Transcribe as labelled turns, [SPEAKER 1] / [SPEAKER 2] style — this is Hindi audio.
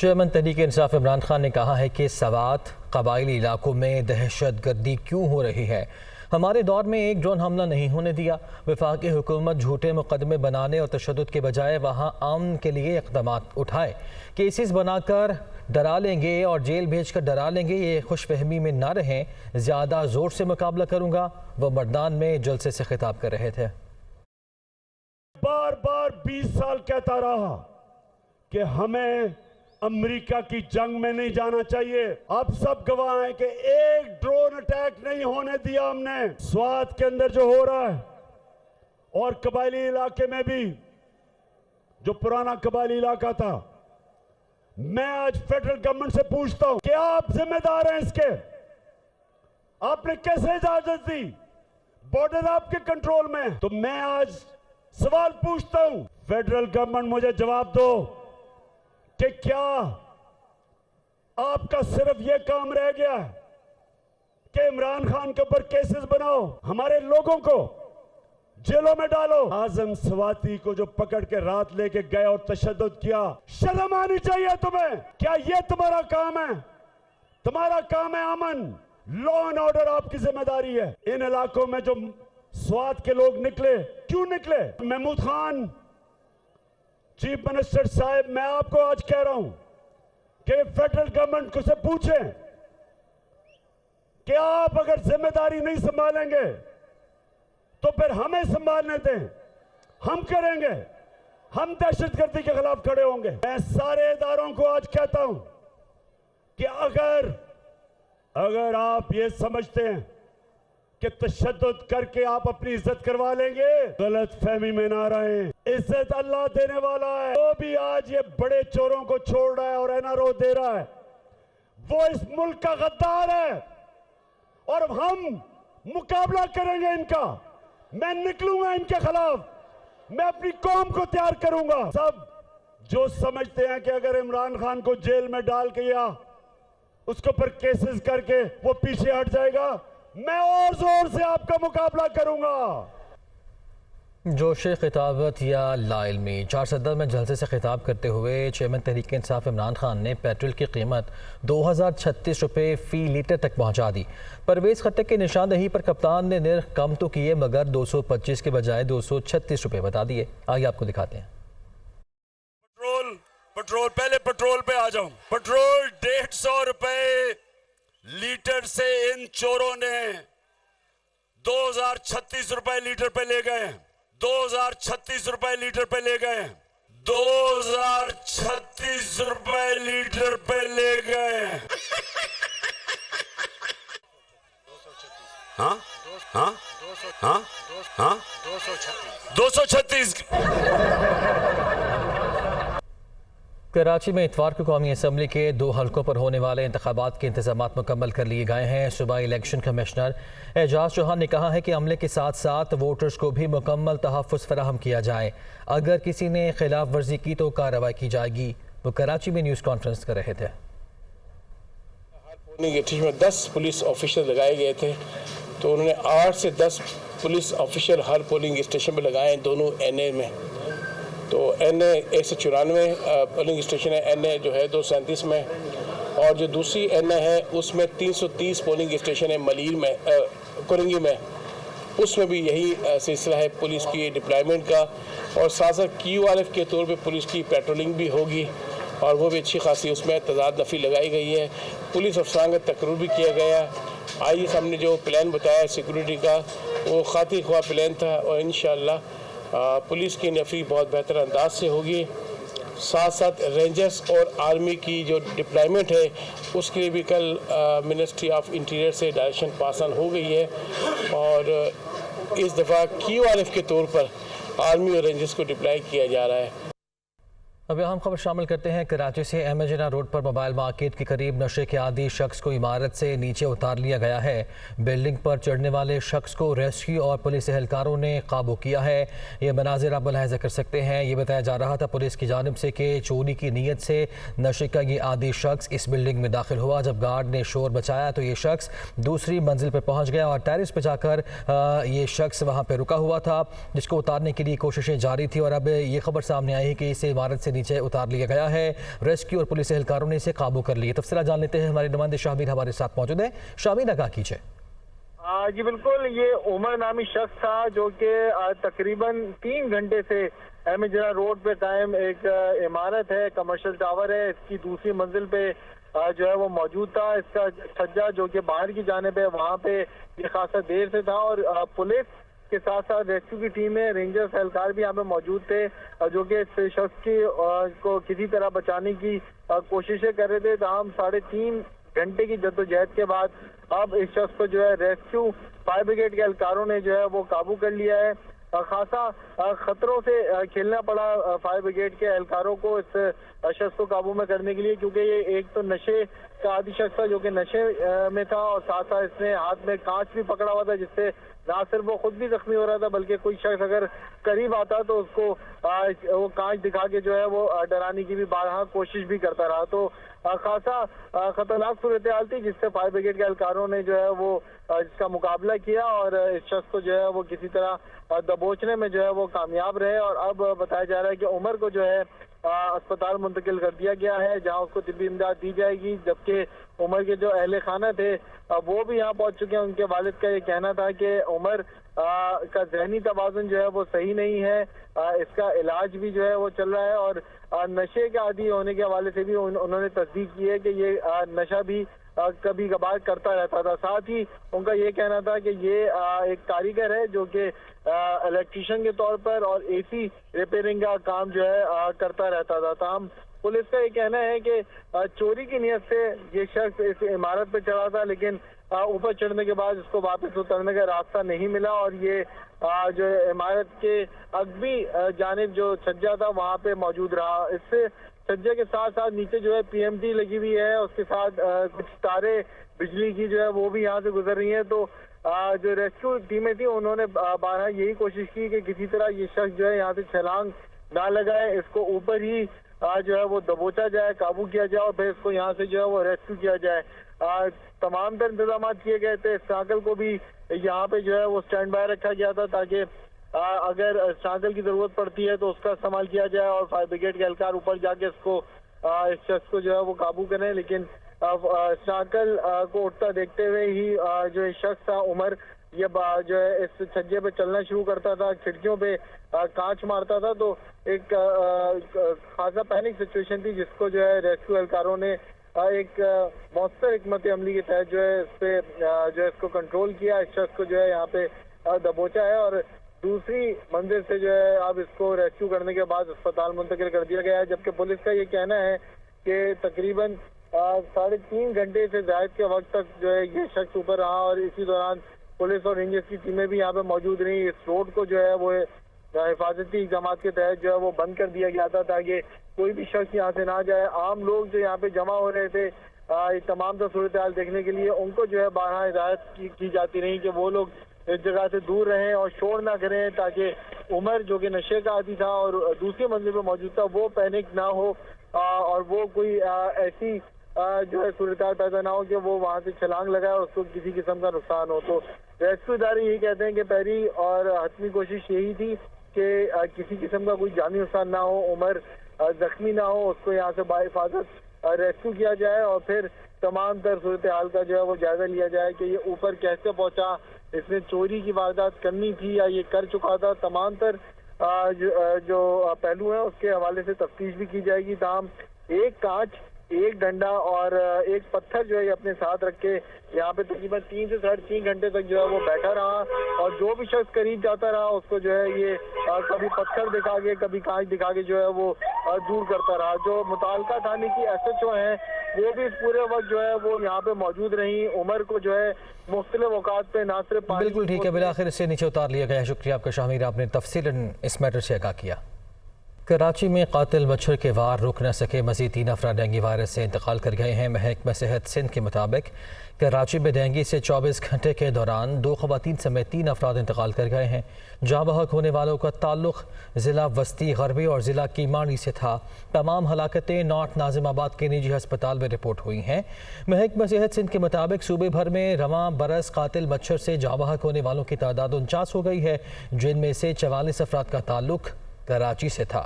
[SPEAKER 1] चेयरमैन तहरीक इंसाफ इमरान खान ने कहा है कि सवात कबायली इलाकों में दहशत गर्दी क्यों हो रही है। हमारे दौर में एक ड्रोन हमला नहीं होने दिया। वफाकी हुकूमत झूठे मुकदमे बनाने और तशद्दुद के बजाय वहाँ अमन के लिए इक़दाम उठाए। केसेस बनाकर डरा लेंगे और जेल भेज कर डरा लेंगे, ये खुश फहमी में ना रहें। ज़्यादा ज़ोर से मुकाबला करूँगा, वह मर्दान में जलसे से खिताब कर रहे थे।
[SPEAKER 2] बार बार 20 साल कहता रहा कि हमें अमेरिका की जंग में नहीं जाना चाहिए। अब सब गवाह हैं कि एक ड्रोन अटैक नहीं होने दिया हमने। स्वात के अंदर जो हो रहा है और कबायली इलाके में भी, जो पुराना कबायली इलाका था, मैं आज फेडरल गवर्नमेंट से पूछता हूं, क्या आप जिम्मेदार हैं इसके? आपने कैसे इजाजत दी? बॉर्डर आपके कंट्रोल में है। तो मैं आज सवाल पूछता हूं, फेडरल गवर्नमेंट मुझे जवाब दो कि क्या आपका सिर्फ यह काम रह गया है कि इमरान खान के ऊपर केसेस बनाओ, हमारे लोगों को जेलों में डालो? आजम स्वाति को जो पकड़ के रात लेके गए और तशद्दुद किया, शर्म आनी चाहिए तुम्हें। क्या यह तुम्हारा काम है? तुम्हारा काम है अमन, लॉ एंड ऑर्डर आपकी जिम्मेदारी है। इन इलाकों में जो स्वात के लोग निकले, क्यों निकले? महमूद खान चीफ मिनिस्टर साहब, मैं आपको आज कह रहा हूं कि फेडरल गवर्नमेंट को से पूछें कि आप अगर जिम्मेदारी नहीं संभालेंगे तो फिर हमें संभालने दें, हम करेंगे, हम दहशतगर्दी के खिलाफ खड़े होंगे। मैं सारे इदारों को आज कहता हूं कि अगर आप ये समझते हैं कि तशद्दुद करके आप अपनी इज्जत करवा लेंगे, गलत फहमी में ना रहें। इज्जत अल्लाह देने वाला है। वो भी आज ये बड़े चोरों को छोड़ रहा है और एनआरओ दे रहा है, वो इस मुल्क का गद्दार है और हम मुकाबला करेंगे इनका। मैं निकलूंगा इनके खिलाफ, मैं अपनी कौम को तैयार करूंगा। सब जो समझते हैं कि अगर इमरान खान को जेल में डाल के या उसके ऊपर केसेस करके वो पीछे हट जाएगा, मैं और जोर से आपका मुकाबला करूंगा।
[SPEAKER 1] जोश खिताबत या लाइलमी, चार सदर में जलसे से खिताब करते हुए चेयरमैन तहरीक इंसाफ इमरान खान ने पेट्रोल की कीमत 2036 रुपये फ़ी लीटर तक पहुंचा दी। परवेज़ खट्टक की निशानदही पर कप्तान ने निर्ख कम तो किए, मगर 225 के बजाय 236 रुपये बता दिए। आगे आपको दिखाते हैं।
[SPEAKER 2] पेट्रोल पहले पेट्रोल पे आ जाऊं। पेट्रोल 150 रुपए लीटर से इन चोरों ने 2036 रुपए लीटर पे ले गए। 2036 रुपए लीटर पे ले गए। 2036 रुपए लीटर पे ले गए। हाँ हाँ हाँ हाँ 236।
[SPEAKER 1] कराची में इतवार को कौमी असम्बली के 2 हल्कों पर होने वाले इंतखाबात के इंतजामात मुकम्मल कर लिए गए हैं। सूबाई इलेक्शन कमिश्नर एजाज चौहान ने कहा है कि अमले के साथ साथ वोटर्स को भी मुकम्मल तहफ़्फ़ुज़ फराहम किया जाए। अगर किसी ने खिलाफ वर्जी की तो कार्रवाई की जाएगी। वो कराची में न्यूज़ कॉन्फ्रेंस कर रहे थे।
[SPEAKER 3] पोलिंग स्टेशन में 10 पुलिस ऑफिसर लगाए गए थे, तो उन्होंने 8 से 10 पुलिस ऑफिसर हर पोलिंग स्टेशन पर लगाए, दोनों NA में। तो NA 194 पोलिंग स्टेशन है, NA जो है 237 में, और जो दूसरी NA है उसमें 330 पोलिंग स्टेशन है मलीर में, कुरंगी में। उसमें भी यही सिलसिला है पुलिस की डिप्लॉयमेंट का, और साथ साथ QRF के तौर पे पुलिस की पेट्रोलिंग भी होगी, और वो भी अच्छी खासी उसमें तजाद नफ़ी लगाई गई है। पुलिस अफसरान का तकर्रुर भी किया गया। आइए सामने जो प्लान बताया सिक्योरिटी का, वो खातिर ख्वाह प्लान था, और इंशाअल्लाह पुलिस की नफरी बहुत बेहतर अंदाज से होगी। साथ साथ रेंजर्स और आर्मी की जो डिप्लॉयमेंट है उसके लिए भी कल मिनिस्ट्री ऑफ इंटीरियर से डायरेक्शन पास ऑन हो गई है, और इस दफ़ा QRF के तौर पर आर्मी और रेंजर्स को डिप्लॉय किया जा रहा है।
[SPEAKER 1] अब अहम खबर शामिल करते हैं। कराची से एमेजना रोड पर मोबाइल मार्केट के करीब नशे के आदी शख्स को इमारत से नीचे उतार लिया गया है। बिल्डिंग पर चढ़ने वाले शख्स को रेस्क्यू और पुलिस एहलकारों ने काबू किया है। ये मनाजिर आप मुलाहिजा कर सकते हैं। ये बताया जा रहा था पुलिस की जानिब से कि चोरी की नीयत से नशे का ये आदी शख्स इस बिल्डिंग में दाखिल हुआ। जब गार्ड ने शोर बचाया तो ये शख्स दूसरी मंजिल पर पहुँच गया और टेरेस पर जाकर ये शख्स वहाँ पर रुका हुआ था, जिसको उतारने के लिए कोशिशें जारी थी। और अब ये खबर सामने आई है कि इसे इमारत से नीचे उतार लिया गया है। रेस्क्यू और पुलिस एहलकारों ने इसे काबू कर लिया। तफसीलात जान लेते हैं, हमारे नुमाइंदे शाहमीर हमारे साथ मौजूद है। शाहमीर, आगाह कीजिए।
[SPEAKER 4] जी बिल्कुल, ये उमर नामी शख्स था जो कि तकरीबन 3 घंटे से एमएजना रोड पे कायम एक इमारत है, कमर्शियल टावर है, इसकी दूसरी मंजिल पे जो है वो मौजूद था। इसका छज्जा जो कि बाहर की जानिब है, वहाँ पे ये खासा देर से था और पुलिस के साथ साथ रेस्क्यू की टीमें, रेंजर्स एहलकार भी यहाँ पे मौजूद थे जो कि इस शख्स की को किसी तरह बचाने की कोशिशें कर रहे थे। तमाम 3.5 घंटे की जद्दोजहद के बाद अब इस शख्स को जो है रेस्क्यू फायर ब्रिगेड के एहलकारों ने जो है वो काबू कर लिया है। खासा खतरों से खेलना पड़ा फायर ब्रिगेड के एहलकारों को इस शख्स को काबू में करने के लिए, क्योंकि ये एक तो नशे का आदी शख्स था जो कि नशे में था और साथ साथ इसने हाथ में कांच भी पकड़ा हुआ था, जिससे ना सिर्फ वो खुद भी जख्मी हो रहा था बल्कि कोई शख्स अगर करीब आता तो उसको वो कांच दिखा के जो है वो डराने की भी बारहा कोशिश भी करता रहा। तो खासा खतरनाक सूरत हाल थी, जिससे फायर ब्रिगेड के एहलकारों ने जो है वो इसका मुकाबला किया और इस शख्स को जो है वो किसी तरह दबोचने में जो है वो कामयाब रहे। और अब बताया जा रहा है कि उमर को जो है अस्पताल मुंतकिल कर दिया गया है, जहां उसको तिब्बी इमदाद दी जाएगी। जबकि उमर के जो अहले खाना थे वो भी यहाँ पहुंच चुके हैं। उनके वालिद का ये कहना था कि उमर का जहनी तवाज़ुन जो है वो सही नहीं है, इसका इलाज भी जो है वो चल रहा है और नशे के आदी होने के हवाले से भी उन्होंने तस्दीक की है कि ये नशा भी कभी कभार करता रहता था। साथ ही उनका ये कहना था कि ये एक कारीगर है जो कि इलेक्ट्रिशियन के तौर पर और एसी रिपेयरिंग का काम जो है करता रहता था। तमाम पुलिस का ये कहना है कि चोरी की नीयत से ये शख्स इस इमारत पे चढ़ा था, लेकिन ऊपर चढ़ने के बाद इसको वापस उतरने का रास्ता नहीं मिला और ये जो इमारत के अगबी जानिब जो छज्जा था वहाँ पे मौजूद रहा। इससे छज्जे के साथ साथ नीचे जो है पीएमटी लगी हुई है, उसके साथ कुछ तारे बिजली की जो है वो भी यहाँ से गुजर रही हैं। तो जो रेस्क्यू टीमें थी उन्होंने बारहा यही कोशिश की कि किसी तरह ये शख्स जो है यहाँ से छलांग ना लगाए, इसको ऊपर ही जो है वो दबोचा जाए, काबू किया जाए और फिर इसको यहाँ से जो है वो रेस्क्यू किया जाए। तमाम तर इंतजाम किए गए थे। स्ट्रागल को भी यहाँ पे जो है वो स्टैंड बाय रखा गया था ताकि अगर स्ट्रागल की जरूरत पड़ती है तो उसका इस्तेमाल किया जाए और फायर ब्रिगेड के एहलकार ऊपर जाके इसको इस शख्स को जो है वो काबू करें। लेकिन स्ट्रागल को उठता देखते हुए ही जो शख्स था उमर, ये जो है इस छज्जे पे चलना शुरू करता था, खिड़कियों पे कांच मारता था। तो एक खासा पैनिक सिचुएशन थी, जिसको जो है रेस्क्यू एहलकारों ने एक मौसर हिकमत अमली के तहत जो है इस पे जो है इसको कंट्रोल किया। इस शख्स को जो है यहाँ पे दबोचा है और दूसरी मंजिल से जो है अब इसको रेस्क्यू करने के बाद अस्पताल मुंतकिल कर दिया गया है। जबकि पुलिस का ये कहना है कि तकरीबन 3.5 घंटे से ज्यादा के वक्त तक जो है ये शख्स ऊपर रहा और इसी दौरान पुलिस और रेंजर्स की टीमें भी यहाँ पे मौजूद रही। इस रोड को जो है वो हिफाजती इक़दामात के तहत जो है वो बंद कर दिया गया था ताकि कोई भी शख्स यहाँ से ना जाए। आम लोग जो यहाँ पे जमा हो रहे थे तमाम तो सूरत हाल देखने के लिए, उनको जो है बारहा हिदायत की जाती रही कि वो लोग इस जगह से दूर रहें और शोर ना करें ताकि उमर जो कि नशे का आदी था और दूसरी मंजिल पे मौजूद था वो पैनिक ना हो और वो कोई ऐसी जो है सूरत हाल पैदा ना हो कि वो वहाँ से छलांग लगाए और उसको किसी किस्म का नुकसान हो। तो रेस्क्यू इदारे यही कहते हैं कि पहली और हतमी कोशिश यही थी कि किसी किस्म का कोई जानी नुकसान ना हो, उमर जख्मी ना हो, उसको यहाँ से बाहिफाजत रेस्क्यू किया जाए और फिर तमाम तर सूरत हाल का जो है वो जायजा लिया जाए कि ये ऊपर कैसे पहुंचा, इसने चोरी की वारदात करनी थी या ये कर चुका था। तमाम तर जो पहलू है उसके हवाले से तफ्तीश भी की जाएगी। ताहम एक कांच, एक डंडा और एक पत्थर जो है अपने साथ रख के यहाँ पे तकरीबन 3 से 3.5 घंटे तक जो है वो बैठा रहा और जो भी शख्स करीब जाता रहा उसको जो है ये कभी पत्थर दिखा के कभी कांच दिखा के जो है वो दूर करता रहा। जो मुताल्लिका थाने की SHO हैं वो भी इस पूरे वक्त जो है वो यहाँ पे मौजूद रही। उमर को जो है मुख्तलिफ औकात पे ना सिर्फ
[SPEAKER 1] बिल्कुल ठीक है, बिलाखिर इससे नीचे उतार लिया गया है। शुक्रिया आपका शाहमीर, आपने तफसीलन इस मैटर से आगाह किया। कराची में कातिल मच्छर के वार रुक न सके, मज़ीद 3 अफराद डेंगू वायरस से इंतकाल कर गए हैं। महकमा सेहत सिंध के मुताबिक कराची में डेंगू से 24 घंटे के दौरान 2 ख़वातीन समेत 3 अफराद इंतकाल कर गए हैं। जहाँ बहक होने वालों का ताल्लुक ज़िला वस्ती गरबी और ज़िला कीमानी से था। तमाम हलाकतें नॉर्थ नाजिमाबाद के निजी अस्पताल में रिपोर्ट हुई हैं। महकमा सेहत सिंध के मुताबिक सूबे भर में रवां बरस कातिल मच्छर से जहाँ बहक होने वालों की तादाद 49 हो गई है, जिनमें से 44 अफराद का ताल्लुक कराची से था।